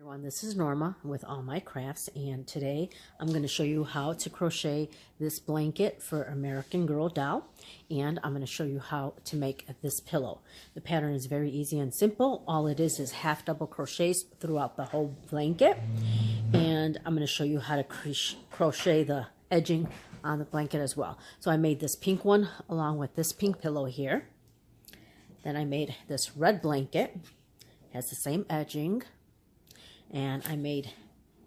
Everyone, this is Norma with All My Crafts, and today I'm going to show you how to crochet this blanket for American Girl doll, and I'm going to show you how to make this pillow. The pattern is very easy and simple. All it is half double crochets throughout the whole blanket, and I'm going to show you how to crochet the edging on the blanket as well. So I made this pink one along with this pink pillow here. Then I made this red blanket, has the same edging. And I made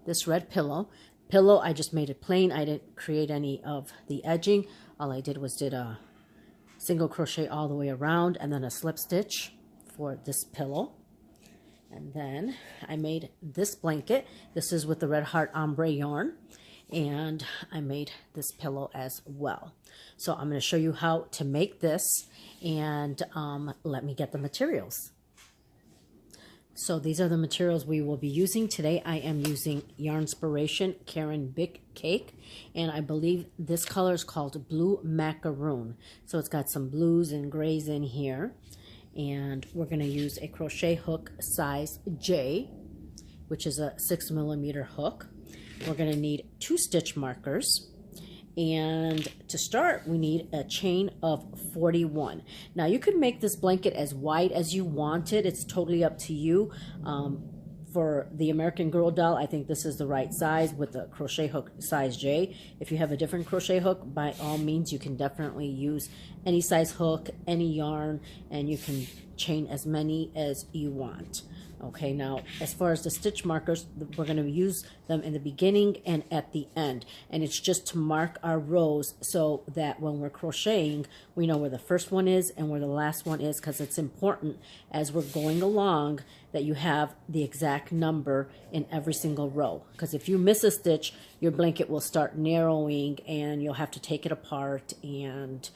this red pillow. I just made it plain. I didn't create any of the edging. All I did was did a single crochet all the way around and then a slip stitch for this pillow. And then I made this blanket. This is with the Red Heart ombre yarn. And I made this pillow as well. So I'm going to show you how to make this, and let me get the materials. So these are the materials we will be using today. I am using Yarnspiration Karen Bic Cake, and I believe this color is called Blue Macaroon. So it's got some blues and grays in here, and we're going to use a crochet hook size J, which is a 6mm hook. We're going to need 2 stitch markers. And to start, we need a chain of 41. Now, you can make this blanket as wide as you want it. It's totally up to you. For the American Girl doll, I think this is the right size with the crochet hook size J. If you have a different crochet hook, by all means, you can definitely use any size hook, any yarn, and you can chain as many as you want. Okay, now as far as the stitch markers, we're going to use them in the beginning and at the end. And it's just to mark our rows so that when we're crocheting, we know where the first one is and where the last one is, because it's important as we're going along that you have the exact number in every single row. Because if you miss a stitch, your blanket will start narrowing and you'll have to take it apart and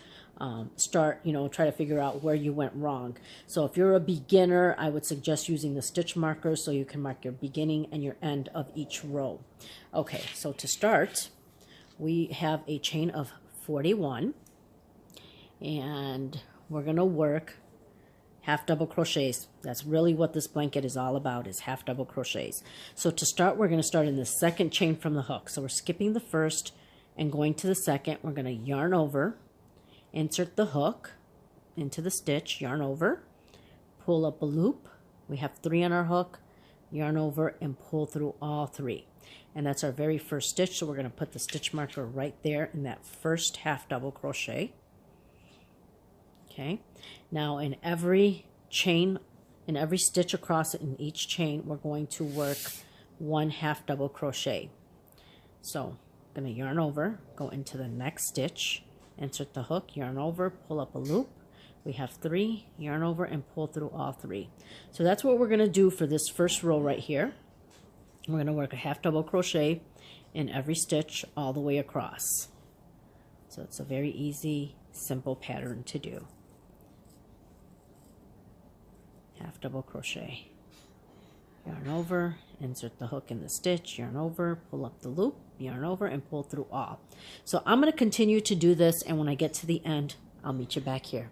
start, try to figure out where you went wrong. So if you're a beginner, I would suggest using the stitch markers so you can mark your beginning and your end of each row. Okay, so to start, we have a chain of 41, and we're going to work half double crochets. That's really what this blanket is all about, is half double crochets. So to start, we're going to start in the second chain from the hook. So we're skipping the first and going to the second. We're going to yarn over, insert the hook into the stitch, yarn over, pull up a loop. We have 3 on our hook, yarn over and pull through all 3. And that's our very first stitch. So we're going to put the stitch marker right there in that first half double crochet. Okay. Now in every chain, in every stitch across it in each chain, we're going to work 1 half double crochet. So I'm going to yarn over, go into the next stitch, insert the hook, yarn over, pull up a loop. We have 3, yarn over and pull through all 3. So that's what we're going to do for this first row right here. We're going to work a half double crochet in every stitch all the way across. So it's a very easy, simple pattern to do. Half double crochet, yarn over, insert the hook in the stitch, yarn over, pull up the loop, yarn over and pull through all. So I'm going to continue to do this, and when I get to the end, I'll meet you back here.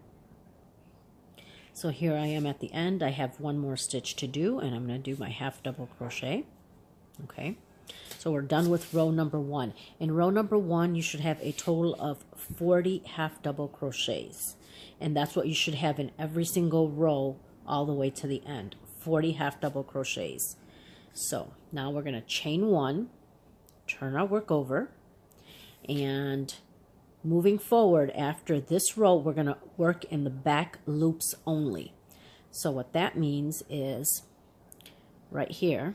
So here I am at the end. I have 1 more stitch to do, and I'm going to do my half double crochet. Okay, so we're done with row number 1. In row number 1, you should have a total of 40 half double crochets, and that's what you should have in every single row all the way to the end. 40 half double crochets. So now we're going to chain 1, turn our work over, and moving forward after this row, we're going to work in the back loops only. So what that means is right here,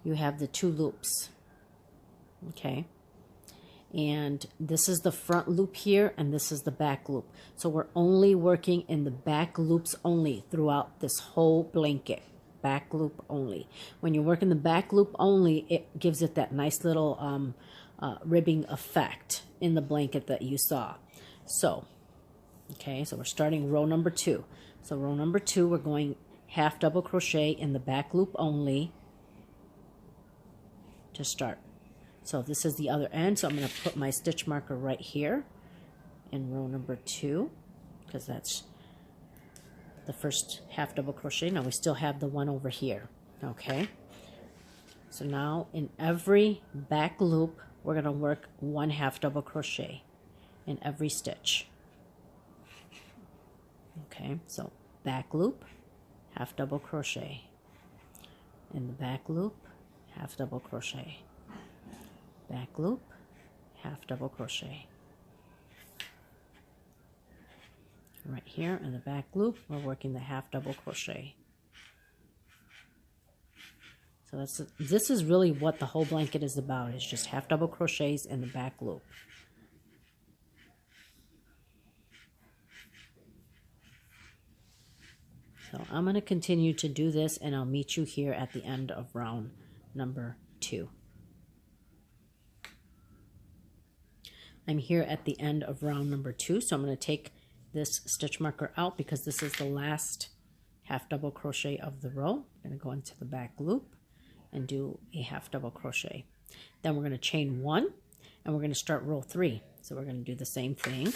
you have the 2 loops. Okay. And this is the front loop here, and this is the back loop. So we're only working in the back loops only throughout this whole blanket. Back loop only. When you work in the back loop only, it gives it that nice little ribbing effect in the blanket that you saw. So, okay, so we're starting row number 2. So row number 2, we're going half double crochet in the back loop only to start. So this is the other end, so I'm going to put my stitch marker right here in row number 2, because that's the first half double crochet. Now we still have the one over here. Okay, so now in every back loop, we're going to work 1/2 double crochet in every stitch. Okay, so back loop, 1/2 double crochet. In the back loop, 1/2 double crochet. Back loop, 1/2 double crochet. Right here in the back loop, we're working the 1/2 double crochet. So this is really what the whole blanket is about. It's just 1/2 double crochets in the back loop. So I'm going to continue to do this, and I'll meet you here at the end of round number 2. I'm here at the end of round number 2, so I'm going to take this stitch marker out because this is the last 1/2 double crochet of the row. I'm going to go into the back loop and do a 1/2 double crochet. Then we're going to chain 1, and we're going to start row 3. So we're going to do the same thing.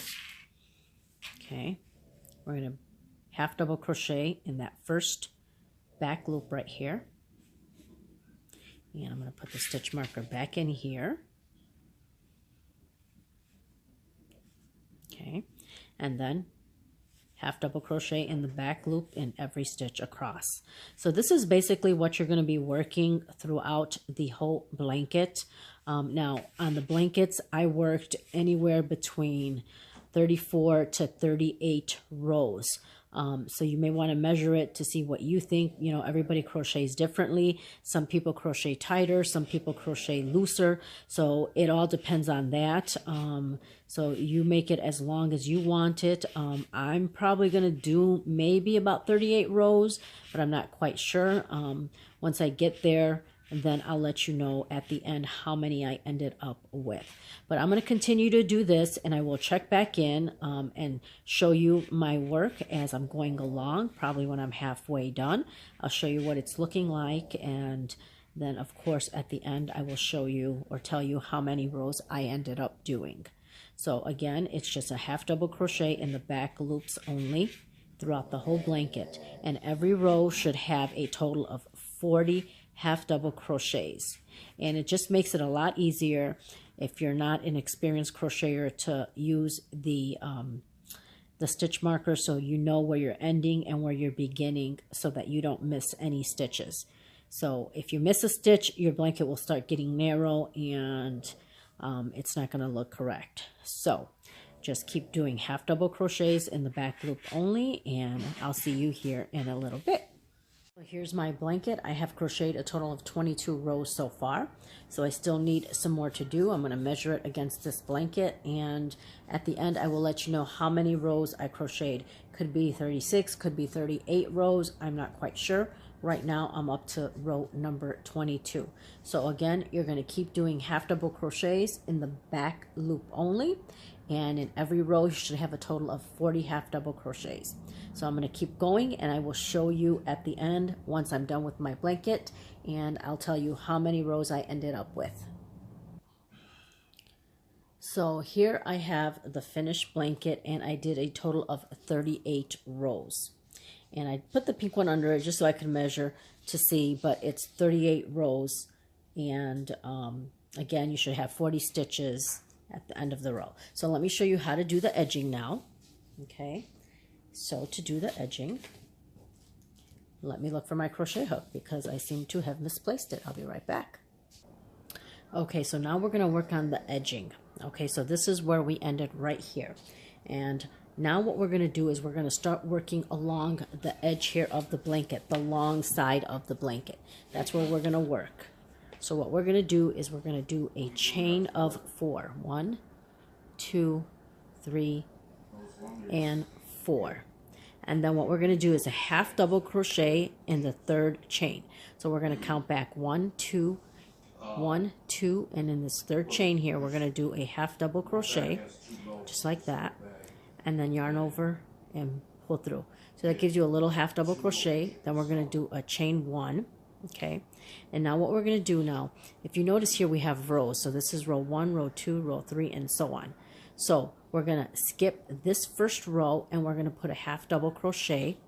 Okay, we're going to 1/2 double crochet in that first back loop right here, and I'm going to put the stitch marker back in here. Okay, and then 1/2 double crochet in the back loop in every stitch across. So this is basically what you're going to be working throughout the whole blanket. Now on the blankets, I worked anywhere between 34 to 38 rows. So you may want to measure it to see what you think. You know, everybody crochets differently. Some people crochet tighter, some people crochet looser. So it all depends on that. So you make it as long as you want it. I'm probably going to do maybe about 38 rows, but I'm not quite sure. Once I get there, and then I'll let you know at the end how many I ended up with. But I'm going to continue to do this, and I will check back in and show you my work as I'm going along. Probably when I'm halfway done, I'll show you what it's looking like, and then of course at the end I will show you or tell you how many rows I ended up doing. So again, it's just a 1/2 double crochet in the back loops only throughout the whole blanket, and every row should have a total of 40 1/2 double crochets, and it just makes it a lot easier if you're not an experienced crocheter to use the stitch marker, so you know where you're ending and where you're beginning so that you don't miss any stitches. So if you miss a stitch, your blanket will start getting narrow, and it's not going to look correct. So just keep doing 1/2 double crochets in the back loop only, and I'll see you here in a little bit. So here's my blanket. I have crocheted a total of 22 rows so far, so I still need some more to do. I'm going to measure it against this blanket, and at the end I will let you know how many rows I crocheted. Could be 36, could be 38 rows, I'm not quite sure. Right now I'm up to row number 22. So again, you're going to keep doing 1/2 double crochets in the back loop only, and in every row you should have a total of 40 1/2 double crochets. So I'm going to keep going, and I will show you at the end once I'm done with my blanket, and I'll tell you how many rows I ended up with. So here I have the finished blanket, and I did a total of 38 rows. And I put the pink one under it just so I can measure to see, but it's 38 rows, and again, you should have 40 stitches at the end of the row. So let me show you how to do the edging now. Okay, so to do the edging, let me look for my crochet hook because I seem to have misplaced it. I'll be right back. Okay, so now we're going to work on the edging. Okay, so this is where we ended right here, and now what we're going to do is we're going to start working along the edge here of the blanket, the long side of the blanket. That's where we're going to work. So what we're going to do is we're going to do a chain of 4. 1, 2, 3, and 4. And then what we're going to do is a 1/2 double crochet in the 3rd chain. So we're going to count back 1, 2, 1, 2, and in this 3rd chain here, we're going to do a 1/2 double crochet, just like that, and then yarn over and pull through. So that gives you a little 1/2 double crochet. Then we're going to do a chain 1. Okay, and now what we're going to do now, if you notice here we have rows, so this is row 1, row 2, row 3, and so on. So we're going to skip this first row, and we're going to put a 1/2 double crochet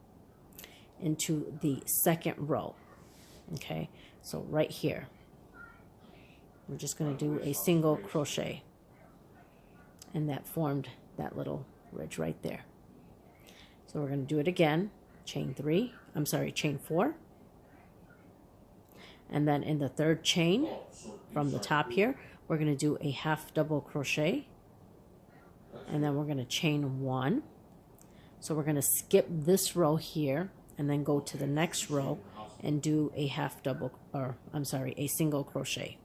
into the 2nd row. Okay, so right here, we're just going to do a single crochet, and that formed that little ridge right there. So we're going to do it again, chain 4, and then in the third chain from the top here, we're going to do a half double crochet, and then we're going to chain 1. So we're going to skip this row here and then go to the next row and do a a single crochet.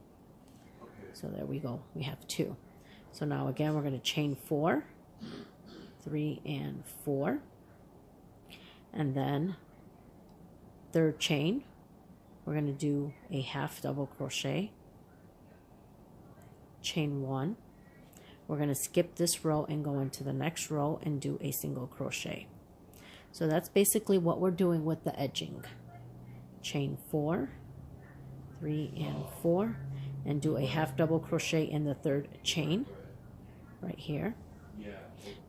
So there we go, we have 2. So now again we're going to chain 4, 3 and 4, and then third chain we're going to do a half double crochet, chain 1. We're going to skip this row and go into the next row and do a single crochet. So that's basically what we're doing with the edging. Chain 4, 3 and 4, and do a half double crochet in the third chain right here.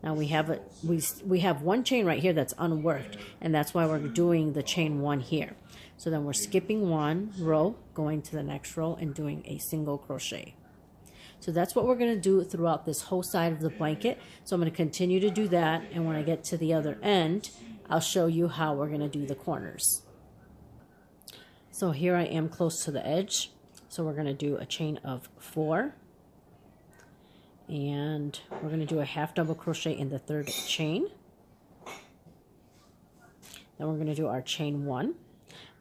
Now we have we have one chain right here that's unworked, and that's why we're doing the chain 1 here. So then we're skipping 1 row, going to the next row and doing a single crochet. So that's what we're going to do throughout this whole side of the blanket. So I'm going to continue to do that, and when I get to the other end, I'll show you how we're going to do the corners. So here I am close to the edge. So we're going to do a chain of 4, and we're going to do a half double crochet in the third chain. Then we're going to do our chain 1,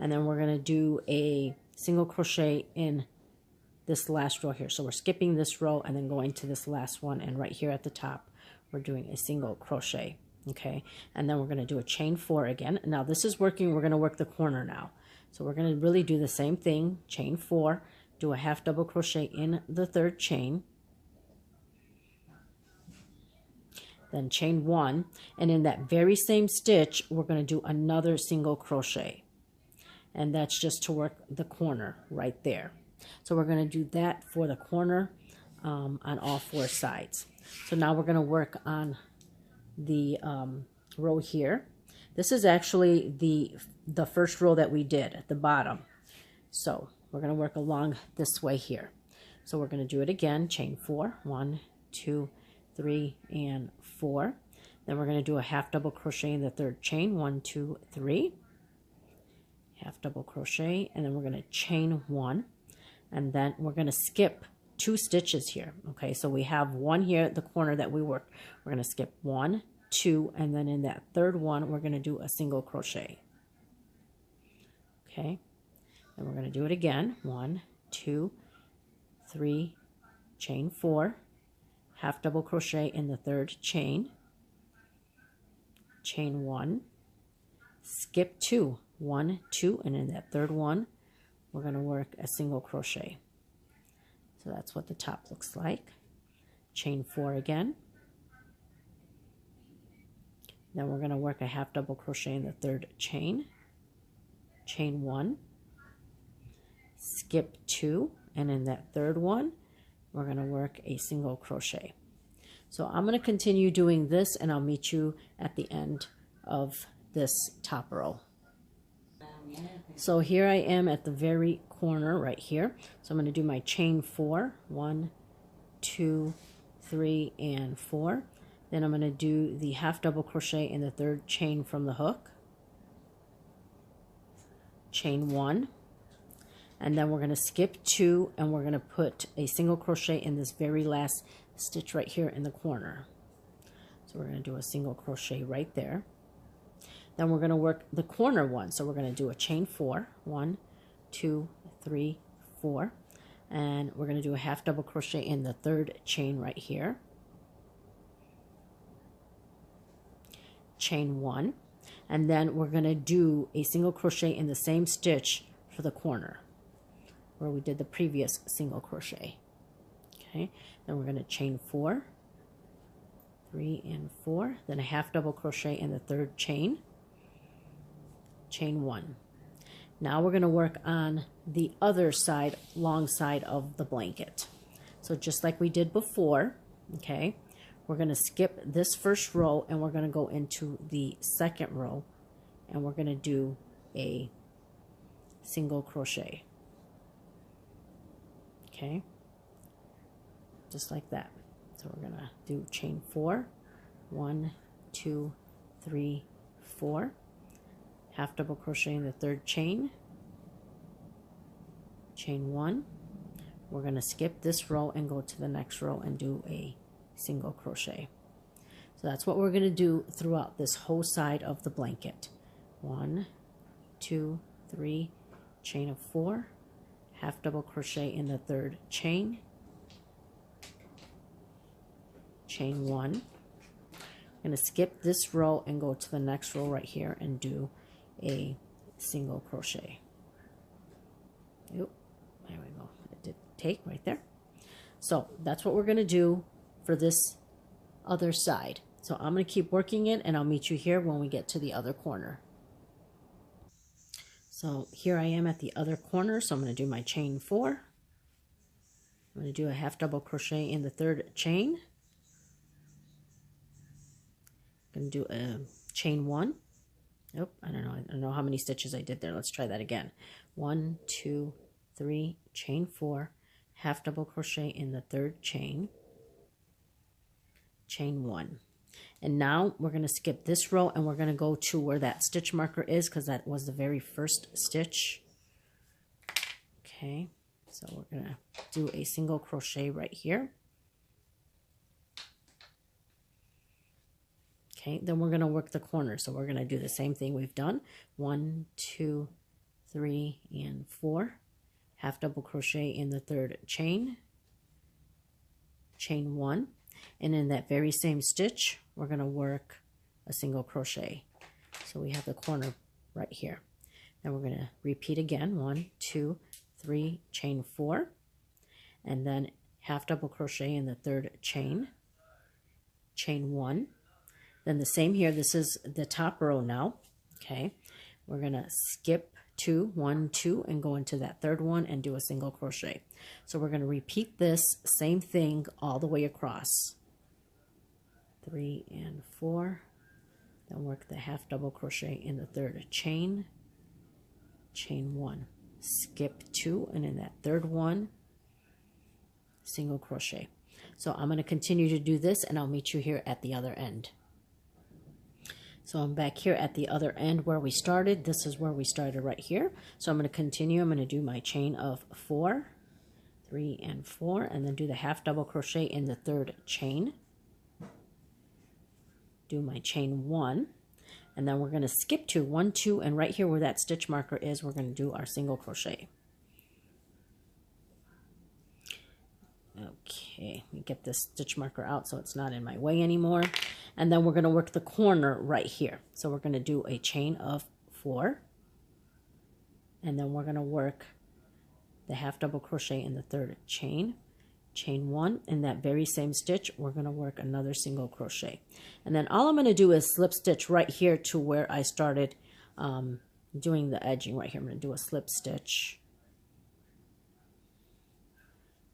and then we're going to do a single crochet in this last row here. So we're skipping this row and then going to this last one, and right here at the top we're doing a single crochet. Okay, and then we're going to do a chain 4 again. Now this is working, we're going to work the corner now. So we're going to really do the same thing, chain 4, do a half double crochet in the third chain, then chain 1, and in that very same stitch we're going to do another single crochet, and that's just to work the corner right there. So we're going to do that for the corner on all 4 sides. So now we're going to work on the row here. This is actually the first row that we did at the bottom. So we're going to work along this way here. So we're going to do it again, chain 4, 1, 2, 3 and 4. Then we're going to do a half double crochet in the third chain, 1, 2, 3, half double crochet, and then we're going to chain 1, and then we're going to skip 2 stitches here. Okay, so we have 1 here at the corner that we worked. We're going to skip 1, 2, and then in that third one we're going to do a single crochet. Okay, and we're going to do it again, 1, 2, 3, chain 4, half double crochet in the third chain, chain 1, skip 2, 1, 2, and in that third one we're going to work a single crochet. So that's what the top looks like. Chain 4 again. Then we're going to work a half double crochet in the third chain, chain 1, skip 2, and in that third one we're going to work a single crochet. So I'm going to continue doing this, and I'll meet you at the end of this top row. So here I am at the very corner right here. So I'm going to do my chain 4, 1, 2, 3 and 4. Then I'm going to do the half double crochet in the third chain from the hook, chain 1, and then we're going to skip 2, and we're going to put a single crochet in this very last stitch right here in the corner. So we're going to do a single crochet right there. Then we're going to work the corner one. So we're going to do a chain 4, 1, 2, 3, 4, and we're going to do a half double crochet in the third chain right here, chain 1, and then we're going to do a single crochet in the same stitch for the corner where we did the previous single crochet. Okay, then we're going to chain 4, 3 and 4, then a half double crochet in the third chain, chain 1. Now we're going to work on the other side, long side of the blanket. So just like we did before, okay, we're going to skip this first row and we're going to go into the second row, and we're going to do a single crochet. Okay, just like that. So we're gonna do chain 4, 1, 2, 3, 4, half double crochet in the third chain, chain 1. We're gonna skip this row and go to the next row and do a single crochet. So that's what we're gonna do throughout this whole side of the blanket. 1, 2, 3, chain of 4, half double crochet in the third chain, chain 1. I'm going to skip this row and go to the next row right here and do a single crochet. Oop, there we go. It did take right there. So that's what we're going to do for this other side. So I'm going to keep working it, and I'll meet you here when we get to the other corner. So here I am at the other corner, so I'm going to do my chain 4. I'm going to do a half double crochet in the third chain. I'm going to do a chain 1. Oh, I don't know how many stitches I did there. Let's try that again. 1, 2, 3, chain 4, half double crochet in the third chain, chain 1. And now we're going to skip this row and we're going to go to where that stitch marker is, because that was the very first stitch. Okay, so we're going to do a single crochet right here. Okay, then we're going to work the corner. So we're going to do the same thing we've done. 1, 2, 3, and 4. Half double crochet in the third chain, chain 1. And in that very same stitch, we're going to work a single crochet. So we have the corner right here. Then we're going to repeat again. 1, 2, 3, chain 4. And then half double crochet in the third chain, chain 1. Then the same here. This is the top row now. Okay. We're going to skip 2, 1, 2, and go into that third one and do a single crochet. So we're going to repeat this same thing all the way across. 3 and 4. Then work the half double crochet in the third chain, chain 1. Skip 2, and in that third one, single crochet. So I'm going to continue to do this, and I'll meet you here at the other end. So I'm back here at the other end where we started. This is where we started right here. So I'm going to continue. I'm going to do my chain of 4, 3 and 4, and then do the half double crochet in the third chain. Do my chain 1, and then we're going to skip to 1, 2, and right here where that stitch marker is, we're going to do our single crochet. Okay, let me get this stitch marker out so it's not in my way anymore. And then we're going to work the corner right here. So we're going to do a chain of 4, and then we're going to work the half double crochet in the third chain, chain 1. In that very same stitch, we're going to work another single crochet. And then all I'm going to do is slip stitch right here to where I started doing the edging right here. I'm going to do a slip stitch,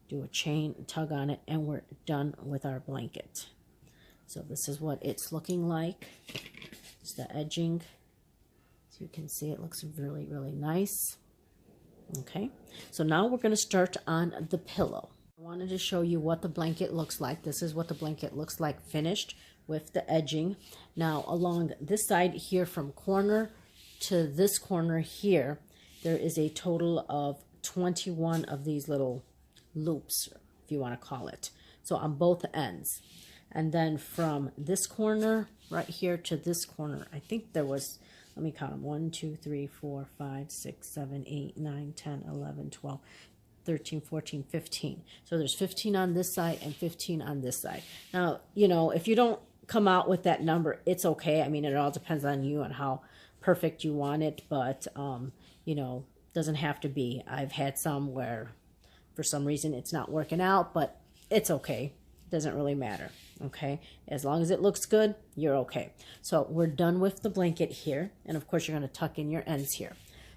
do a chain, tug on it, and we're done with our blanket. So this is what it's looking like. It's the edging. So you can see it looks really, really nice. Okay, so now we're going to start on the pillow. I wanted to show you what the blanket looks like. This is what the blanket looks like finished with the edging. Now along this side here, from corner to this corner here, there is a total of 21 of these little loops, if you want to call it. So on both ends. And then from this corner right here to this corner, I think there was, let me count them, 1, 2, 3, 4, 5, 6, 7, 8, 9, 10, 11, 12, 13, 14, 15. So there's 15 on this side and 15 on this side. Now, you know, if you don't come out with that number, it's okay. I mean, it all depends on you and how perfect you want it, but, you know, doesn't have to be. I've had some where for some reason it's not working out, but it's okay. It doesn't really matter. Okay, as long as it looks good, you're okay. So we're done with the blanket here, and of course you're going to tuck in your ends here.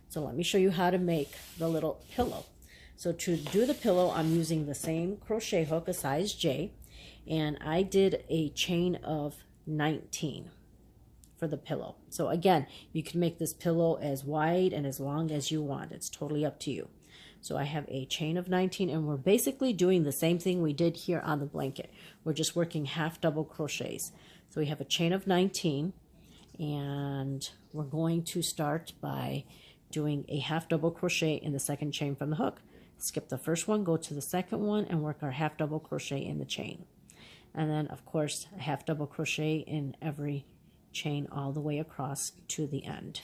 So let me show you how to make the little pillow. So to do the pillow, I'm using the same crochet hook, a size J, and I did a chain of 19 for the pillow. So again, you can make this pillow as wide and as long as you want. It's totally up to you. So I have a chain of 19, and we're basically doing the same thing we did here on the blanket. We're just working half double crochets. So we have a chain of 19, and we're going to start by doing a half double crochet in the second chain from the hook. Skip the first one, go to the second one, and work our half double crochet in the chain. And then, of course, a half double crochet in every chain all the way across to the end.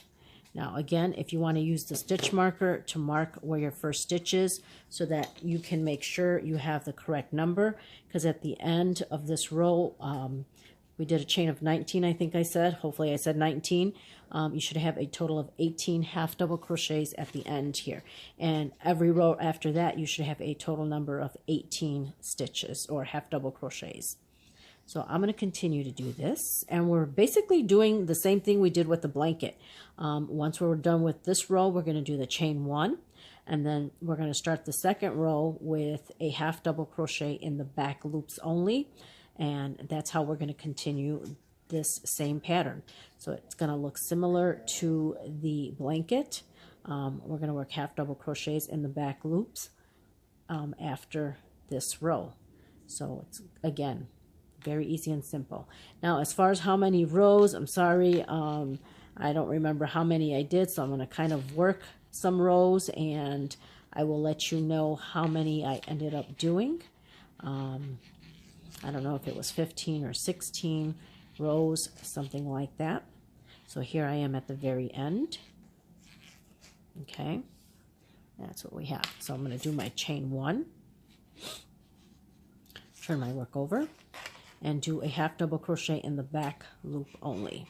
Now again, if you want to use the stitch marker to mark where your first stitch is so that you can make sure you have the correct number, because at the end of this row, we did a chain of 19, I think I said. Hopefully I said 19. You should have a total of 18 half double crochets at the end here. And every row after that, you should have a total number of 18 stitches or half double crochets. So I'm going to continue to do this, and we're basically doing the same thing we did with the blanket. Once we're done with this row, we're going to do the chain 1, and then we're going to start the second row with a half double crochet in the back loops only, and that's how we're going to continue this same pattern. So it's going to look similar to the blanket. We're going to work half double crochets in the back loops after this row. So it's, again, very easy and simple. Now, as far as how many rows, I'm sorry, I don't remember how many I did, so I'm going to kind of work some rows, and I will let you know how many I ended up doing. I don't know if it was 15 or 16 rows, something like that. So here I am at the very end. Okay, that's what we have. So I'm going to do my chain 1, turn my work over, and do a half double crochet in the back loop only.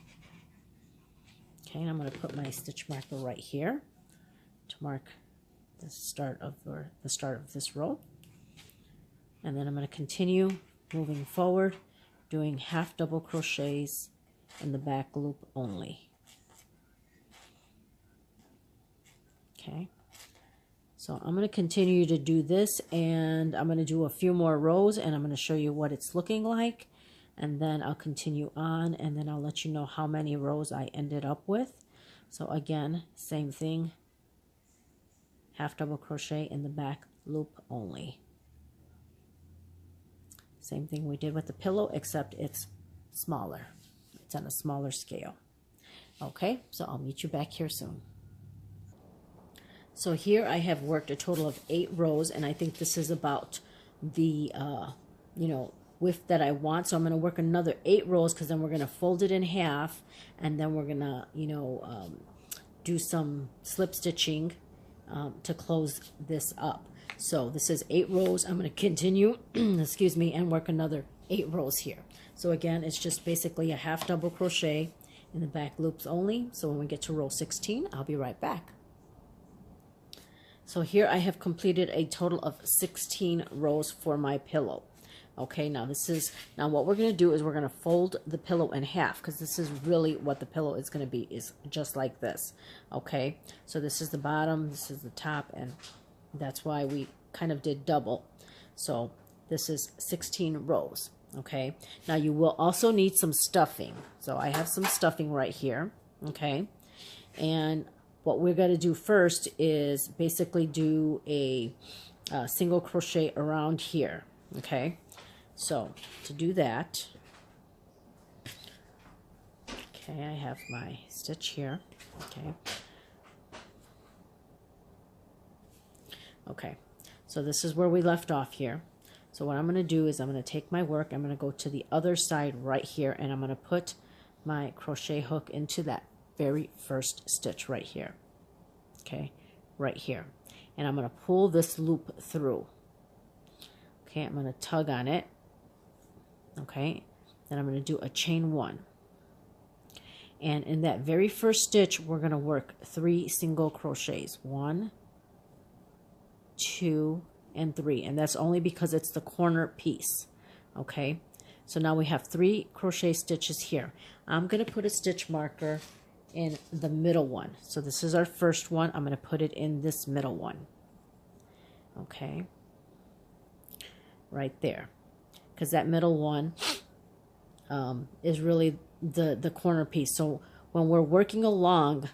Okay, and I'm going to put my stitch marker right here to mark the start of this row. And then I'm going to continue moving forward, doing half double crochets in the back loop only. Okay, so I'm going to continue to do this, and I'm going to do a few more rows, and I'm going to show you what it's looking like, and then I'll continue on, and then I'll let you know how many rows I ended up with. So again, same thing, half double crochet in the back loop only. Same thing we did with the pillow, except it's smaller. It's on a smaller scale. Okay, so I'll meet you back here soon. So here I have worked a total of 8 rows, and I think this is about the, width that I want. So I'm going to work another 8 rows, because then we're going to fold it in half, and then we're going to, do some slip stitching to close this up. So this is 8 rows. I'm going to continue, excuse me, and work another 8 rows here. So again, it's just basically a half double crochet in the back loops only. So when we get to row 16, I'll be right back. So here I have completed a total of 16 rows for my pillow. Okay, now what we're going to do is we're going to fold the pillow in half, because this is really what the pillow is going to be, is just like this. Okay, so this is the bottom, this is the top, and that's why we kind of did double. So this is 16 rows. Okay, now you will also need some stuffing. So I have some stuffing right here. Okay, and what we're going to do first is basically do a single crochet around here. Okay, so to do that, okay, I have my stitch here. Okay, so this is where we left off here. So what I'm going to do is I'm going to take my work, I'm going to go to the other side right here, and I'm going to put my crochet hook into that very first stitch right here. Okay, right here. And I'm going to pull this loop through. Okay, I'm going to tug on it. Okay, then I'm going to do a chain 1. And in that very first stitch, we're going to work 3 single crochets. 1, 2, and 3. And that's only because it's the corner piece. Okay, so now we have 3 crochet stitches here. I'm going to put a stitch marker in the middle one. So this is our first one. I'm going to put it in this middle one. Okay, right there, because that middle one is really the corner piece. So when we're working along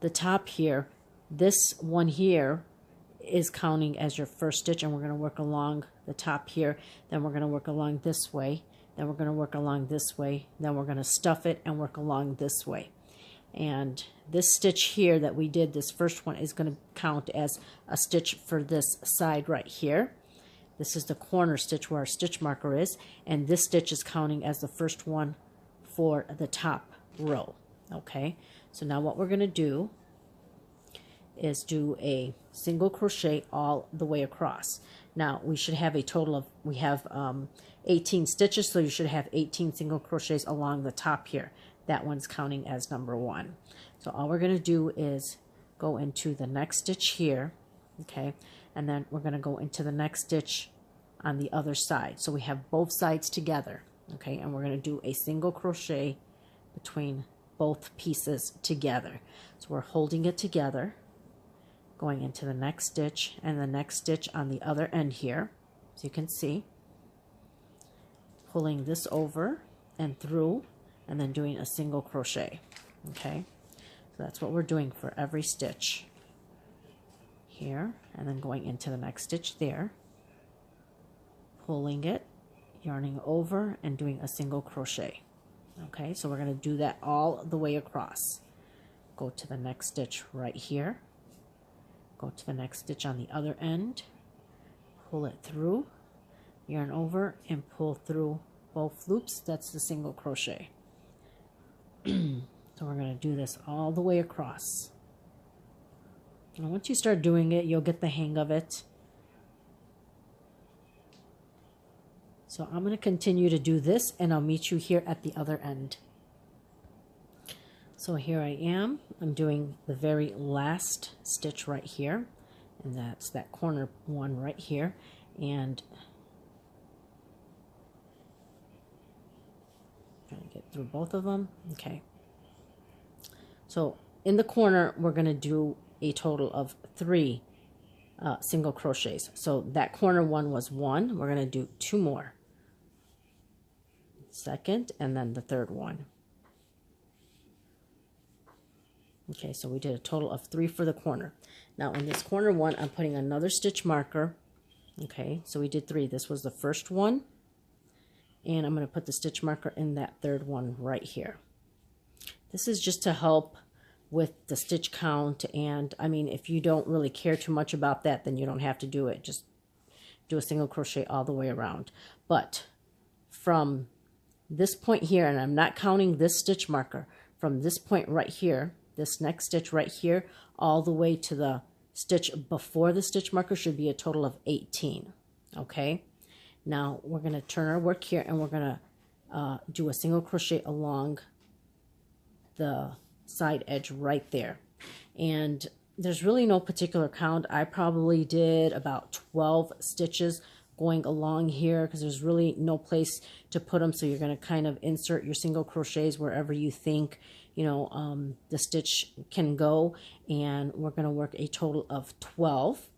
the top here, this one here is counting as your first stitch, and we're going to work along the top here, then we're going to work along this way, then we're going to work along this way, then we're going to stuff it and work along this way. And this stitch here that we did, this first one, is going to count as a stitch for this side right here. This is the corner stitch where our stitch marker is, and this stitch is counting as the first one for the top row. Okay, so now what we're going to do is do a single crochet all the way across. Now we should have a total of, we have 18 stitches, so you should have 18 single crochets along the top here. That one's counting as number 1. So all we're going to do is go into the next stitch here, okay, and then we're going to go into the next stitch on the other side. So we have both sides together, okay, and we're going to do a single crochet between both pieces together. So we're holding it together, going into the next stitch and the next stitch on the other end here, so you can see, pulling this over and through, and then doing a single crochet. Okay, so that's what we're doing for every stitch here, and then going into the next stitch there, pulling it, yarning over, and doing a single crochet. Okay, so we're going to do that all the way across. Go to the next stitch right here, go to the next stitch on the other end, pull it through, yarn over, and pull through both loops. That's the single crochet. So we're going to do this all the way across. And once you start doing it, you'll get the hang of it. So I'm going to continue to do this, and I'll meet you here at the other end. So here I am. I'm doing the very last stitch right here, and that's that corner one right here. And trying to get through both of them. Okay. So in the corner, we're going to do a total of 3 single crochets. So that corner one was 1. We're going to do 2 more. Second, and then the third one. Okay, so we did a total of 3 for the corner. Now in this corner one, I'm putting another stitch marker. Okay, so we did 3. This was the first one, and I'm going to put the stitch marker in that third one right here. This is just to help with the stitch count, and I mean, if you don't really care too much about that, then you don't have to do it. Just do a single crochet all the way around. But from this point here, and I'm not counting this stitch marker, from this point right here, this next stitch right here, all the way to the stitch before the stitch marker should be a total of 18. Okay, now we're going to turn our work here, and we're going to do a single crochet along the side edge right there. And there's really no particular count. I probably did about 12 stitches going along here, because there's really no place to put them, so you're going to kind of insert your single crochets wherever you think, you know, the stitch can go. And we're going to work a total of 12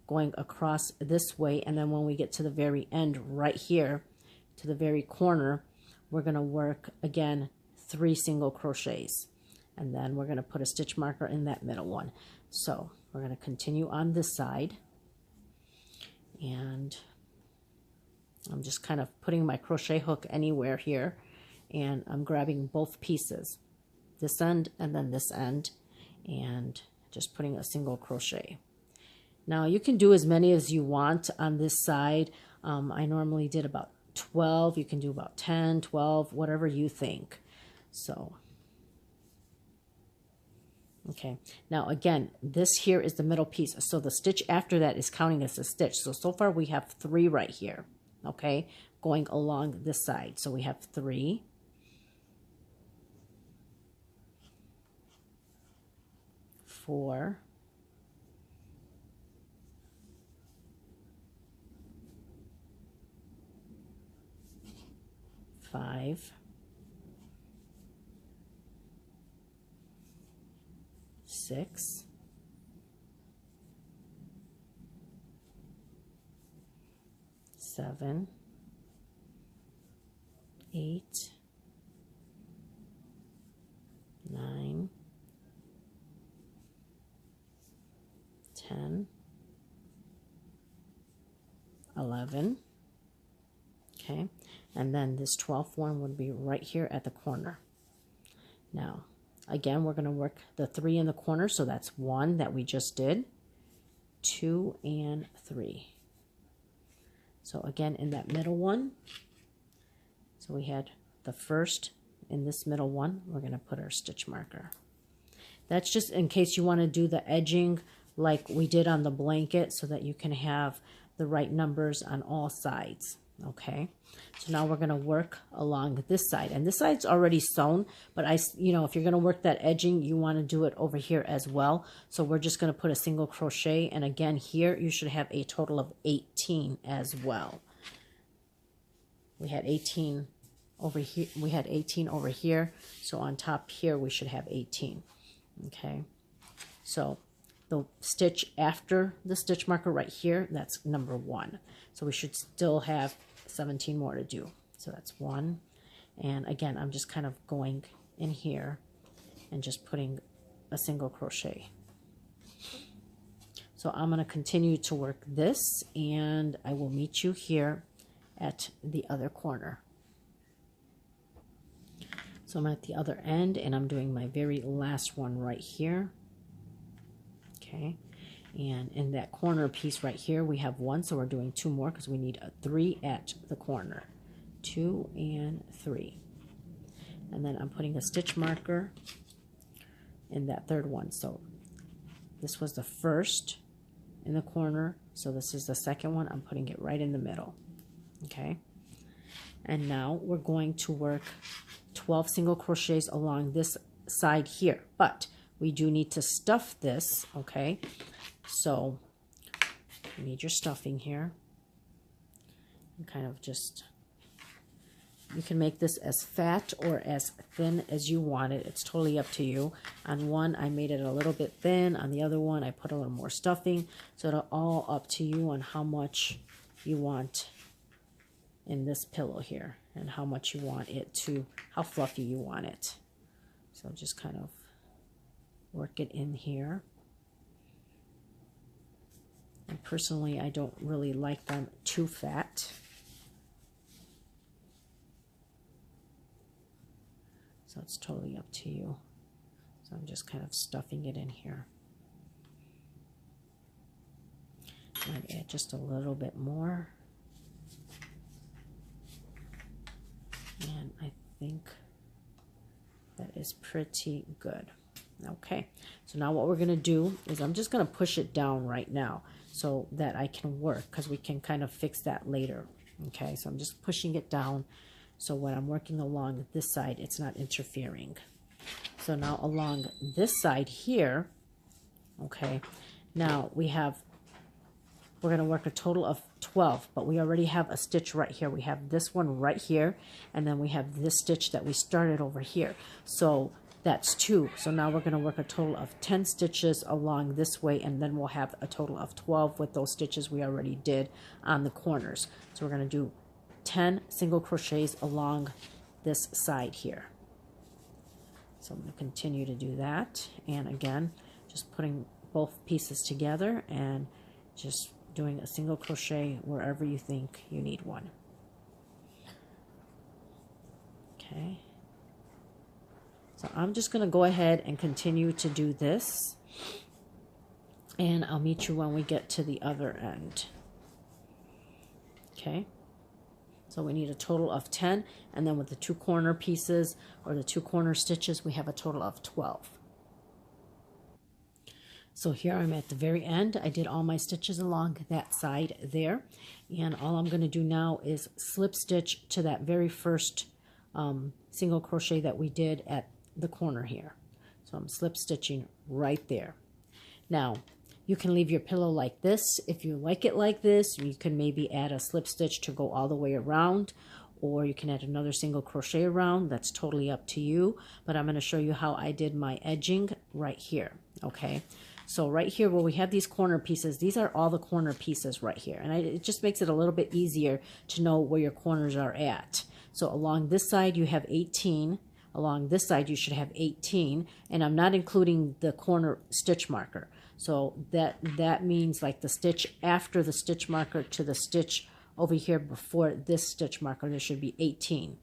going across this way, and then when we get to the very end right here, to the very corner, we're going to work again 3 single crochets, and then we're going to put a stitch marker in that middle one. So we're going to continue on this side, and I'm just kind of putting my crochet hook anywhere here, and I'm grabbing both pieces, this end and then this end, and just putting a single crochet. Now you can do as many as you want on this side. I normally did about 12. You can do about 10, 12, whatever you think. So, okay. Now again, this here is the middle piece. So the stitch after that is counting as a stitch. So far we have 3 right here. Okay, going along this side. So we have 3, 4, 5, 6, 7, 8, 11. Okay, and then this 12th one would be right here at the corner. Now, again, we're going to work the 3 in the corner, so that's 1 that we just did, 2 and 3. So again, in that middle one, so we had the first in this middle one, we're going to put our stitch marker. That's just in case you want to do the edging like we did on the blanket so that you can have the right numbers on all sides. Okay, so now we're going to work along this side, and this side's already sewn, but if you're going to work that edging, you want to do it over here as well. So we're just going to put a single crochet, and again here you should have a total of 18 as well. We had 18 over here, so on top here we should have 18. Okay, so the stitch after the stitch marker right here, that's number 1. So we should still have 17 more to do. So that's 1. And again, I'm just kind of going in here and just putting a single crochet. So I'm going to continue to work this, and I will meet you here at the other corner. So I'm at the other end, and I'm doing my very last one right here. Okay, and in that corner piece right here, we have 1, so we're doing 2 more because we need a 3 at the corner. 2 and 3. And then I'm putting a stitch marker in that 3rd one. So this was the first in the corner, so this is the 2nd one. I'm putting it right in the middle. Okay, and now we're going to work 12 single crochets along this side here, but we do need to stuff this. Okay, so you need your stuffing here, and kind of just, you can make this as fat or as thin as you want it. It's totally up to you. On one, I made it a little bit thin. On the other one, I put a little more stuffing. So it's all up to you on how much you want in this pillow here, and how much you want it to, how fluffy you want it. So just kind of work it in here. And personally, I don't really like them too fat. So it's totally up to you. So I'm just kind of stuffing it in here. I'd add just a little bit more. And I think that is pretty good. Okay, so now what we're going to do is I'm just going to push it down right now so that I can work, because we can kind of fix that later. Okay, so I'm just pushing it down so when I'm working along this side, it's not interfering. So now along this side here, okay, now we're going to work a total of 12, but we already have a stitch right here. We have this one right here, and then we have this stitch that we started over here. So that's 2. So now we're going to work a total of 10 stitches along this way, and then we'll have a total of 12 with those stitches we already did on the corners. So we're going to do 10 single crochets along this side here. So I'm going to continue to do that, and again, just putting both pieces together and just doing a single crochet wherever you think you need one. Okay, so I'm just going to go ahead and continue to do this, and I'll meet you when we get to the other end. Okay, so we need a total of 10, and then with the 2 corner pieces or the 2 corner stitches, we have a total of 12. So here I'm at the very end. I did all my stitches along that side there, and all I'm going to do now is slip stitch to that very first single crochet that we did at the corner here. So I'm slip stitching right there. Now you can leave your pillow like this. If you like it like this, you can maybe add a slip stitch to go all the way around, or you can add another single crochet around. That's totally up to you, but I'm going to show you how I did my edging right here. Okay, so right here where we have these corner pieces, these are all the corner pieces right here, and it just makes it a little bit easier to know where your corners are at. So along this side you have 18, along this side you should have 18, and I'm not including the corner stitch marker. So that means like the stitch after the stitch marker to the stitch over here before this stitch marker, there should be 18.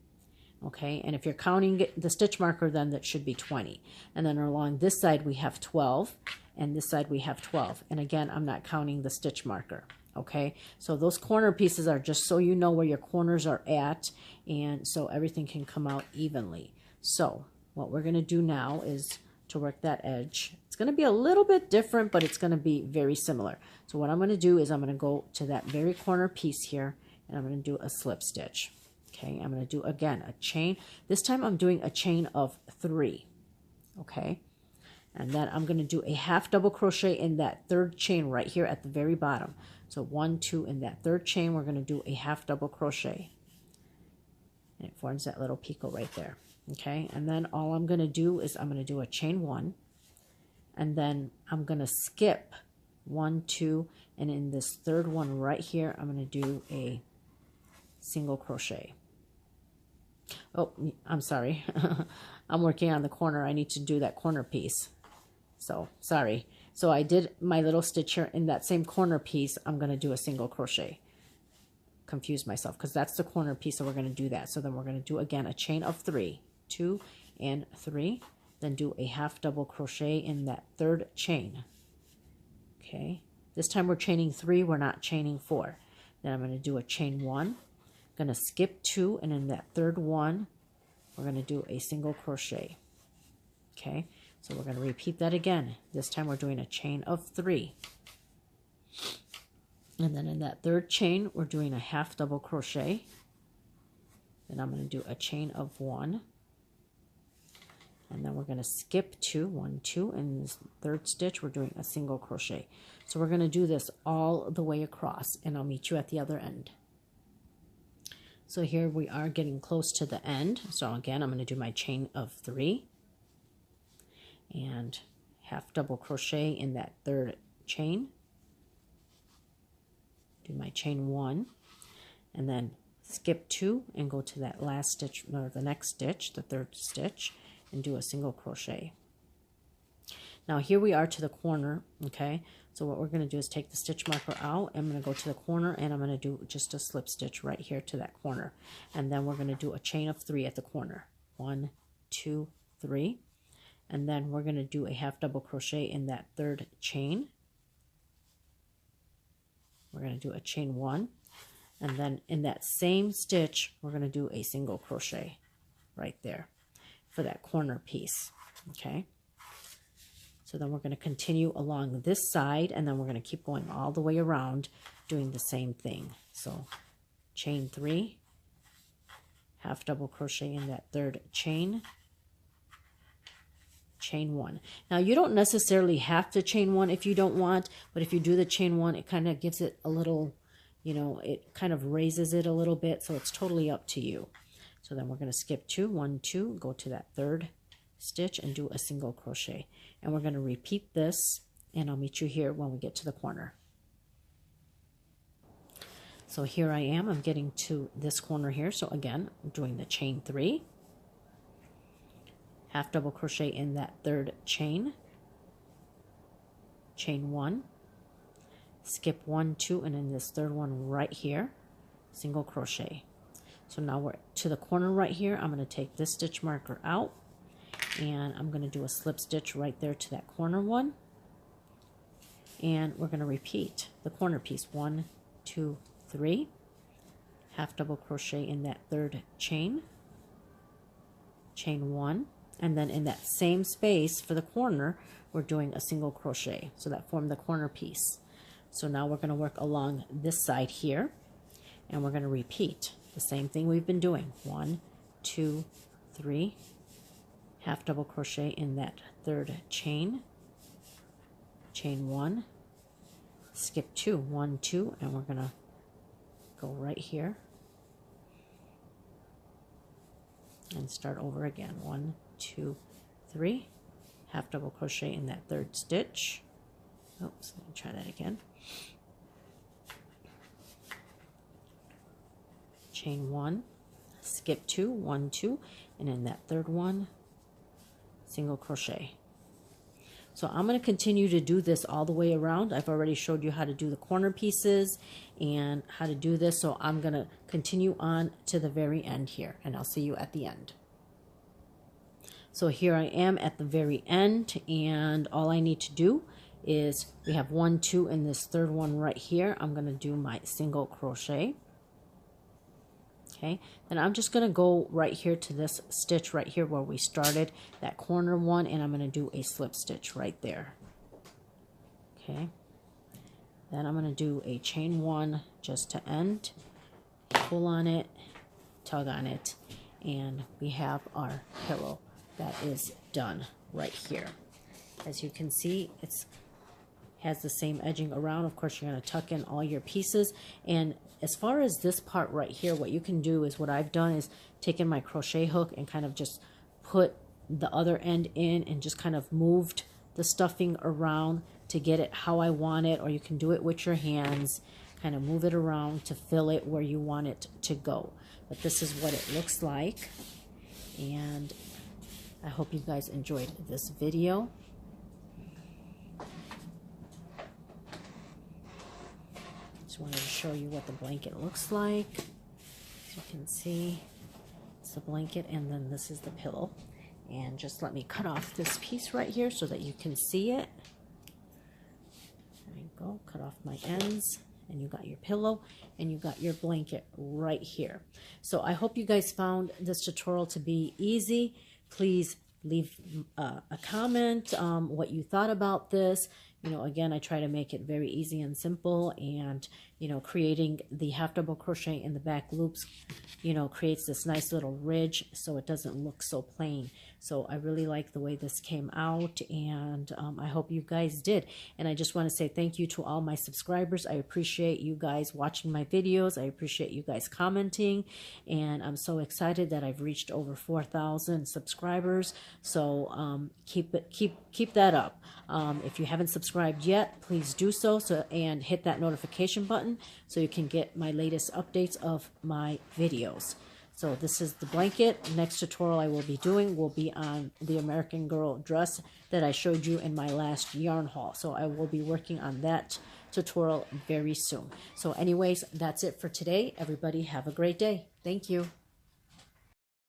Okay, and if you're counting the stitch marker, then that should be 20. And then along this side we have 12, and this side we have 12. And again, I'm not counting the stitch marker. Okay, so those corner pieces are just so you know where your corners are at, and so everything can come out evenly. So what we're going to do now is to work that edge. It's going to be a little bit different, but it's going to be very similar. So what I'm going to do is I'm going to go to that very corner piece here, and I'm going to do a slip stitch. Okay, I'm going to do, again, a chain. This time I'm doing a chain of 3. Okay, and then I'm going to do a half double crochet in that third chain right here at the very bottom. So 1, 2, in that third chain, we're going to do a half double crochet. And it forms that little picot right there. Okay, and then all I'm going to do is I'm going to do a chain 1, and then I'm going to skip 1, 2, and in this third one right here, I'm going to do a single crochet. Oh, I'm sorry. I'm working on the corner. I need to do that corner piece. So, sorry. So I did my little stitch here in that same corner piece. I'm going to do a single crochet. Confused myself because that's the corner piece, so we're going to do that. So then we're going to do, again, a chain of 3. 2 and 3. Then do a half double crochet in that third chain. Okay. This time we're chaining 3. We're not chaining 4. Then I'm going to do a chain 1. Going to skip 2, and in that third one we're going to do a single crochet. Okay, so we're going to repeat that again. This time we're doing a chain of 3, and then in that third chain we're doing a half double crochet. Then I'm going to do a chain of 1, and then we're going to skip 2, 1, 2, and in this third stitch we're doing a single crochet. So we're going to do this all the way across, and I'll meet you at the other end. So here we are getting close to the end. So again, I'm going to do my chain of 3 and half double crochet in that third chain. Do my chain 1 and then skip 2 and go to that last stitch, or the next stitch, the third stitch, and do a single crochet. Now here we are to the corner, okay? So what we're going to do is take the stitch marker out. I'm going to go to the corner, and I'm going to do just a slip stitch right here to that corner. And then we're going to do a chain of 3 at the corner. 1, 2, 3. And then we're going to do a half double crochet in that third chain. We're going to do a chain 1. And then in that same stitch, we're going to do a single crochet right there for that corner piece, okay? So then we're going to continue along this side, and then we're going to keep going all the way around doing the same thing. So chain 3, half double crochet in that third chain, chain 1. Now you don't necessarily have to chain 1 if you don't want, but if you do the chain 1, it kind of gives it a little, you know, it kind of raises it a little bit, so it's totally up to you. So then we're going to skip 2, 1, 2, go to that third stitch and do a single crochet, and we're going to repeat this, and I'll meet you here when we get to the corner. So here I am, I'm getting to this corner here. So again, I'm doing the chain 3, half double crochet in that third chain, chain 1, skip 1, 2, and in this third one right here, single crochet. So now we're to the corner right here. I'm going to take this stitch marker out, and I'm going to do a slip stitch right there to that corner one, and we're going to repeat the corner piece. 1, 2, 3, half double crochet in that third chain, chain 1, and then in that same space for the corner we're doing a single crochet, so that formed the corner piece. So now we're going to work along this side here, and we're going to repeat the same thing we've been doing. 1, 2, 3, half double crochet in that third chain, chain 1, skip 2, 1, 2, and we're going to go right here and start over again. 1, 2, 3, half double crochet in that third stitch. Oops, let me try that again. Chain 1, skip 2, 1, 2, and in that third one, single crochet. So I'm going to continue to do this all the way around. I've already showed you how to do the corner pieces, and how to do this. So I'm going to continue on to the very end here, and I'll see you at the end. So here I am at the very end, and all I need to do is, we have 1, 2, and this third one right here. I'm going to do my single crochet. Okay, then I'm just going to go right here to this stitch right here where we started, that corner one, and I'm going to do a slip stitch right there. Okay, then I'm going to do a chain 1 just to end, pull on it, tug on it, and we have our pillow that is done right here. As you can see, it's has the same edging around. Of course, you're going to tuck in all your pieces. And as far as this part right here, what you can do is, what I've done is taken my crochet hook and kind of just put the other end in and just kind of moved the stuffing around to get it how I want it, or you can do it with your hands, kind of move it around to fill it where you want it to go. But this is what it looks like, and I hope you guys enjoyed this video. Just wanted to show you what the blanket looks like. As you can see, it's the blanket, and then this is the pillow. And just let me cut off this piece right here so that you can see it. There you go, cut off my ends, and you got your pillow, and you got your blanket right here. So I hope you guys found this tutorial to be easy. Please leave a comment what you thought about this. You know, again, I try to make it very easy and simple, and, you know, creating the half double crochet in the back loops, you know, creates this nice little ridge so it doesn't look so plain. So I really like the way this came out, and I hope you guys did. And I just want to say thank you to all my subscribers. I appreciate you guys watching my videos. I appreciate you guys commenting, and I'm so excited that I've reached over 4,000 subscribers. So keep that up. If you haven't subscribed yet, please do so, and hit that notification button so you can get my latest updates of my videos. So this is the blanket. Next tutorial I will be doing will be on the American Girl dress that I showed you in my last yarn haul. So I will be working on that tutorial very soon. So anyways, that's it for today. Everybody have a great day. Thank you.